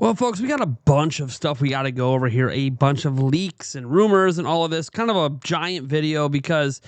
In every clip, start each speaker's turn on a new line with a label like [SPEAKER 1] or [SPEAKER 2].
[SPEAKER 1] Well, folks, we got a bunch of stuff we got to go over here, a bunch of leaks and rumors and all of this, kind of a giant video because,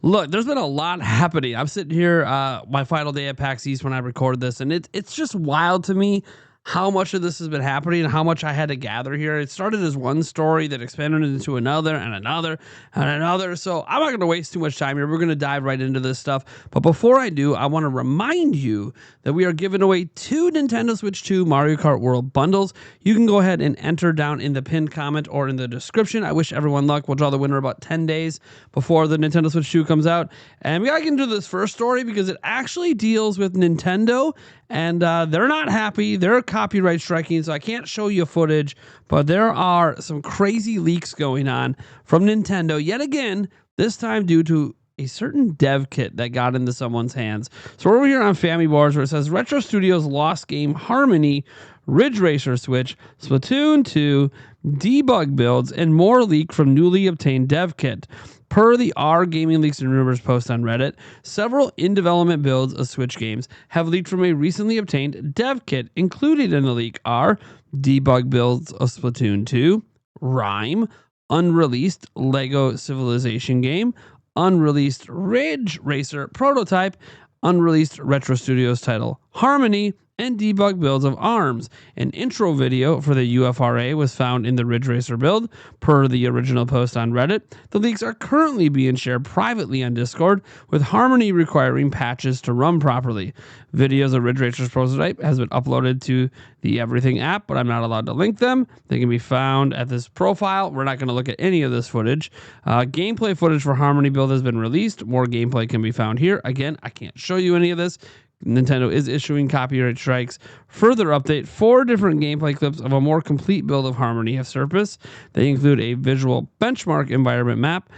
[SPEAKER 1] look, there's been a lot happening. I'm sitting here, my final day at PAX East when I record this, and it's just wild to me how much of this has been happening and how much I had to gather here. It started as one story that expanded into another and another and another. So I'm not going to waste too much time here. We're going to dive right into this stuff. But before I do, I want to remind you that we are giving away 2 Nintendo Switch 2 Mario Kart World bundles. You can go ahead and enter down in the pinned comment or in the description. I wish everyone luck. We'll draw the winner about 10 days before the Nintendo Switch 2 comes out. And we got to get into this first story because it actually deals with Nintendo, and they're not happy. They're copyright striking, so I can't show you footage, but there are some crazy leaks going on from Nintendo yet again, this time due to a certain dev kit that got into someone's hands. So we're over here on Family Boards where it says Retro Studios lost game Harmony, Ridge Racer Switch, Splatoon 2, debug builds, and more leak from newly obtained dev kit. Per the R Gaming Leaks and Rumors post on Reddit, several in-development builds of Switch games have leaked from a recently obtained dev kit. Included in the leak are debug builds of Splatoon 2, Rhyme, unreleased Lego Civilization game, unreleased Ridge Racer prototype, unreleased Retro Studios title Harmony, and debug builds of ARMS. An intro video for the UFRA was found in the Ridge Racer build, per the original post on Reddit. The leaks are currently being shared privately on Discord, with Harmony requiring patches to run properly. Videos of Ridge Racer's prototype has been uploaded to the Everything app, but I'm not allowed to link them. They can be found at this profile. We're not going to look at any of this footage. Gameplay footage for Harmony build has been released. More gameplay can be found here. Again, I can't show you any of this. Nintendo is issuing copyright strikes. Further update, 4 different gameplay clips of a more complete build of Harmony have surfaced. They include a visual benchmark environment map,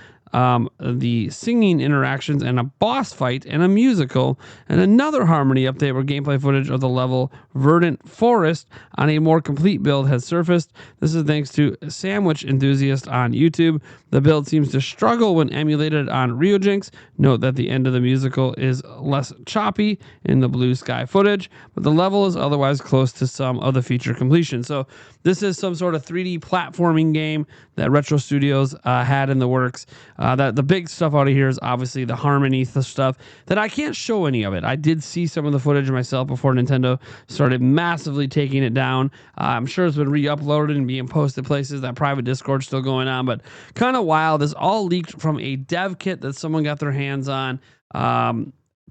[SPEAKER 1] the singing interactions, and a boss fight and a musical, and another Harmony update where gameplay footage of the level Verdant Forest on a more complete build has surfaced. This is thanks to Sandwich Enthusiast on YouTube. The build seems to struggle when emulated on Ryujinx. Note that the end of the musical is less choppy in the blue sky footage, but the level is otherwise close to some of the feature completion. So this is some sort of 3D platforming game that Retro Studios had in the works. That the big stuff out of here is obviously the Harmony stuff that I can't show any of it. I did see some of the footage myself before Nintendo started massively taking it down. I'm sure it's been re-uploaded and being posted places. That private Discord's still going on, but kind of wild. This all leaked from a dev kit that someone got their hands on.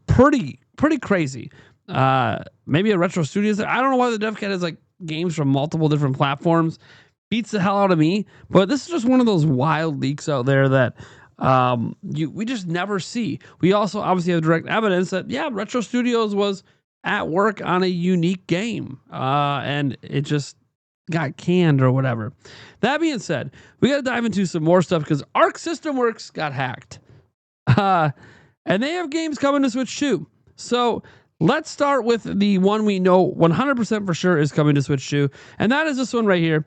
[SPEAKER 1] Pretty crazy. Maybe a Retro Studios. I don't know why the dev kit has like games from multiple different platforms. Beats the hell out of me, but this is just one of those wild leaks out there that we just never see. We also obviously have direct evidence that Retro Studios was at work on a unique game, and it just got canned or whatever. That being said, we got to dive into some more stuff because Arc System Works got hacked, and they have games coming to Switch 2. So let's start with the one we know 100% for sure is coming to Switch 2, and that is this one right here.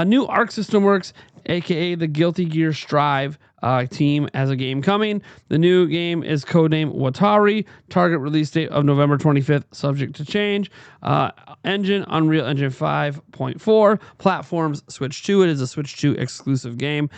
[SPEAKER 1] New Arc System Works, aka the Guilty Gear Strive team, has a game coming. The new game is codenamed Watari. Target release date of November 25th, subject to change. Engine, Unreal Engine 5.4. Platforms, Switch 2. It is a Switch 2 exclusive game.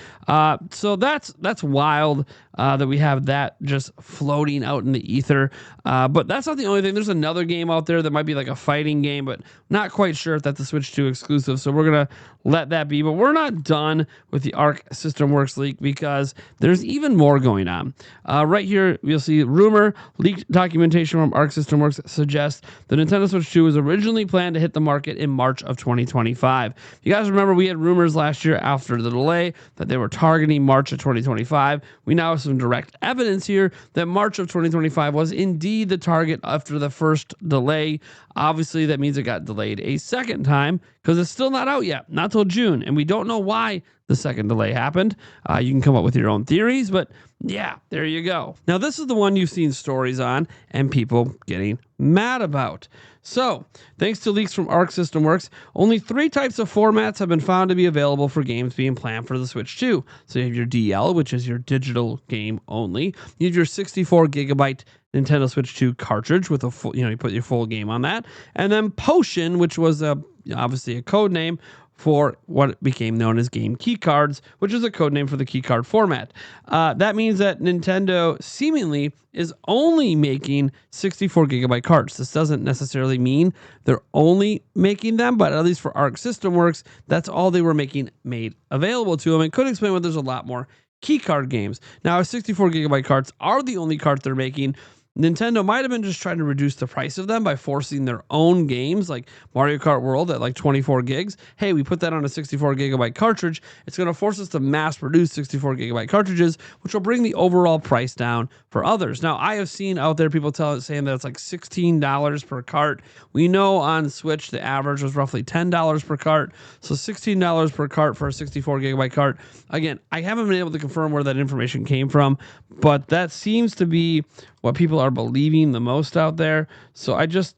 [SPEAKER 1] So that's wild that we have that just floating out in the ether. But that's not the only thing. There's another game out there that might be like a fighting game, but not quite sure if that's a Switch 2 exclusive. So we're going to let that be. But we're not done with the Arc System Works leak because there's even more going on. Right here, you'll see rumor. Leaked documentation from Arc System Works suggests the Nintendo Switch 2 was originally planned to hit the market in March of 2025. You guys remember we had rumors last year after the delay that they were targeting March of 2025. We now have some direct evidence here that March of 2025 was indeed the target after the first delay. Obviously, that means it got delayed a second time because it's still not out yet, not till June, and we don't know why the second delay happened. You can come up with your own theories, but yeah, there you go. Now, this is the one you've seen stories on and people getting mad about. So, thanks to leaks from Arc System Works, only 3 types of formats have been found to be available for games being planned for the Switch 2. So you have your DL, which is your digital game only. You have your 64 gigabyte Nintendo Switch 2 cartridge with a full, you put your full game on that. And then Potion, which was a obviously a code name for what became known as game key cards, which is a code name for the key card format. That means that Nintendo seemingly is only making 64 gigabyte cards. This doesn't necessarily mean they're only making them, but at least for Arc System Works, that's all they were making made available to them. It could explain why there's a lot more key card games. Now, 64 gigabyte cards are the only cards they're making. Nintendo might have been just trying to reduce the price of them by forcing their own games like Mario Kart World at like 24 gigs. Hey, we put that on a 64 gigabyte cartridge. It's going to force us to mass produce 64 gigabyte cartridges, which will bring the overall price down for others. Now, I have seen out there people saying that it's like $16 per cart. We know on Switch the average was roughly $10 per cart. So $16 per cart for a 64 gigabyte cart. Again, I haven't been able to confirm where that information came from, but that seems to be what people are believing the most out there. So I just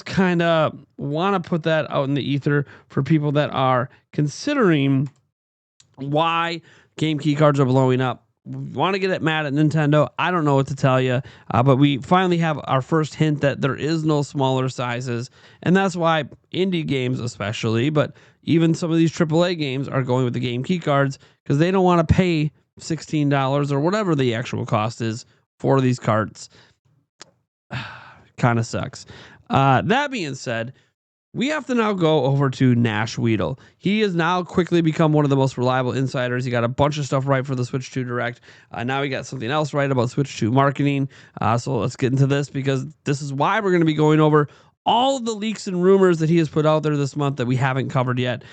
[SPEAKER 1] kind of want to put that out in the ether for people that are considering why game key cards are blowing up. Want to get mad at Nintendo? I don't know what to tell you, but we finally have our first hint that there is no smaller sizes, and that's why indie games especially, but even some of these AAA games are going with the game key cards because they don't want to pay $16 or whatever the actual cost is for these carts. Kind of sucks. That being said, we have to now go over to Nash Weedle. He has now quickly become one of the most reliable insiders. He got a bunch of stuff right for the Switch 2 Direct. Now he got something else right about Switch 2 marketing. So let's get into this because this is why we're going to be going over all of the leaks and rumors that he has put out there this month that we haven't covered yet.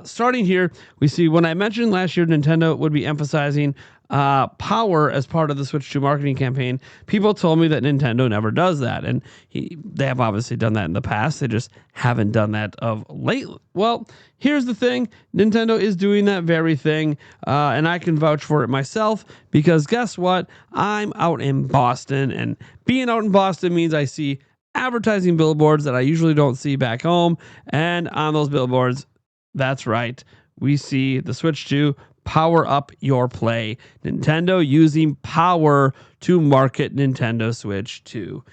[SPEAKER 1] Starting here, we see when I mentioned last year Nintendo would be emphasizing power as part of the Switch 2 marketing campaign, people told me that Nintendo never does that. And they have obviously done that in the past. They just haven't done that of late. Well, here's the thing. Nintendo is doing that very thing. And I can vouch for it myself because guess what? I'm out in Boston, and being out in Boston means I see advertising billboards that I usually don't see back home. And on those billboards, that's right, we see the Switch 2 power up your play. Nintendo using power to market Nintendo Switch 2.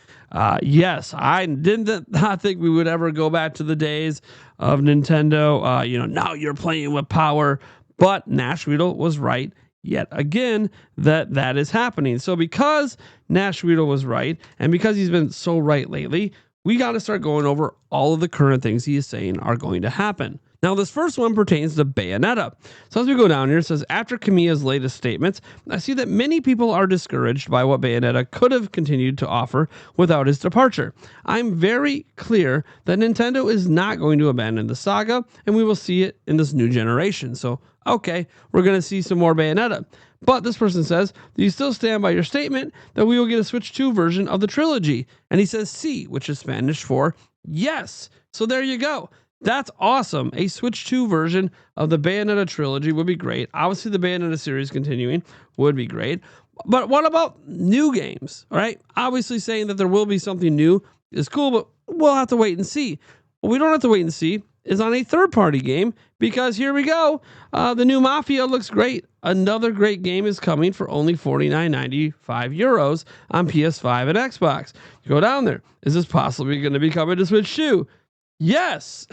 [SPEAKER 1] Yes, I did not think we would ever go back to the days of Nintendo. Now you're playing with power, but Nash Weedle was right yet again that is happening. So because Nash Weedle was right, and because he's been so right lately, we got to start going over all of the current things he is saying are going to happen. Now, this first one pertains to Bayonetta. So as we go down here, it says, after Kamiya's latest statements, I see that many people are discouraged by what Bayonetta could have continued to offer without his departure. I'm very clear that Nintendo is not going to abandon the saga, and we will see it in this new generation. So, okay, we're going to see some more Bayonetta. But this person says, do you still stand by your statement that we will get a Switch 2 version of the trilogy? And he says sí, which is Spanish for yes. So there you go. That's awesome. A Switch 2 version of the Bayonetta trilogy would be great. Obviously, the Bayonetta series continuing would be great. But what about new games? All right. Obviously, saying that there will be something new is cool, but we'll have to wait and see. What we don't have to wait and see is on a third-party game, because here we go. The new Mafia looks great. Another great game is coming for only €49.95 on PS5 and Xbox. You go down there. Is this possibly going to be coming to Switch 2? Yes.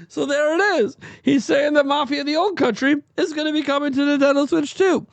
[SPEAKER 1] So there it is. He's saying that Mafia the Old Country is going to be coming to Nintendo Switch 2.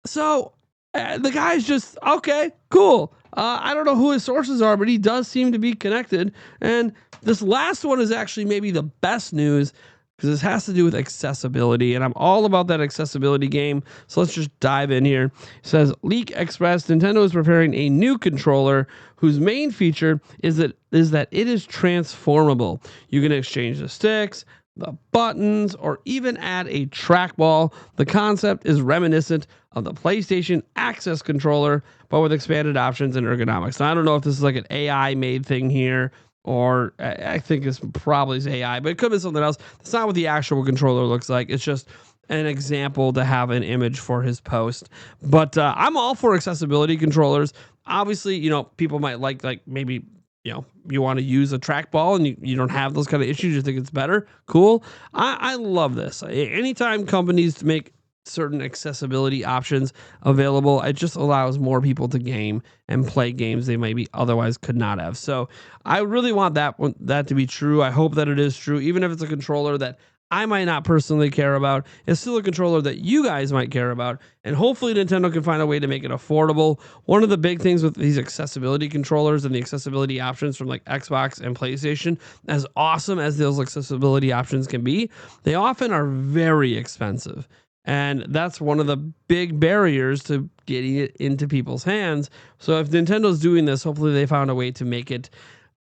[SPEAKER 1] So the guy's just, okay, cool. I don't know who his sources are, but he does seem to be connected. And this last one is actually maybe the best news because this has to do with accessibility, and I'm all about that accessibility game. So let's just dive in here. It says, Leak Express, Nintendo is preparing a new controller whose main feature is that it is transformable. You can exchange the sticks, the buttons, or even add a trackball. The concept is reminiscent of the PlayStation Access controller, but with expanded options and ergonomics. Now, I don't know if this is like an AI-made thing here, or I think it's probably AI, but it could be something else. That's not what the actual controller looks like. It's just an example to have an image for his post. But I'm all for accessibility controllers. Obviously, people might like maybe, you want to use a trackball and you don't have those kind of issues. You think it's better. Cool. I love this. Anytime companies make certain accessibility options available. It just allows more people to game and play games they maybe otherwise could not have. So I really want that to be true. I hope that it is true, even if it's a controller that I might not personally care about. It's still a controller that you guys might care about, and hopefully Nintendo can find a way to make it affordable. One of the big things with these accessibility controllers and the accessibility options from like Xbox and PlayStation, as awesome as those accessibility options can be, they often are very expensive. And that's one of the big barriers to getting it into people's hands. So if Nintendo's doing this, hopefully they found a way to make it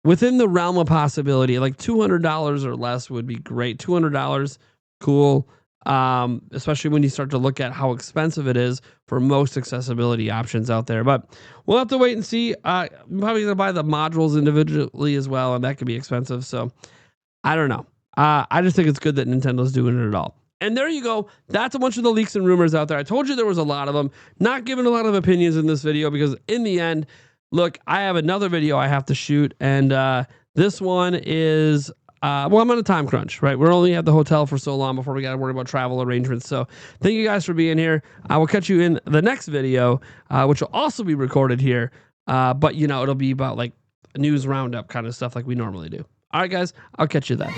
[SPEAKER 1] within the realm of possibility. Like $200 or less would be great. $200, cool. Especially when you start to look at how expensive it is for most accessibility options out there. But we'll have to wait and see. I'm probably going to buy the modules individually as well, and that could be expensive. So I don't know. I just think it's good that Nintendo's doing it at all. And there you go. That's a bunch of the leaks and rumors out there. I told you there was a lot of them. Not giving a lot of opinions in this video because in the end, look, I have another video I have to shoot. And this one is, well, I'm on a time crunch, right? We're only at the hotel for so long before we got to worry about travel arrangements. So thank you guys for being here. I will catch you in the next video, which will also be recorded here. But, you know, it'll be about like a news roundup kind of stuff like we normally do. All right, guys, I'll catch you then.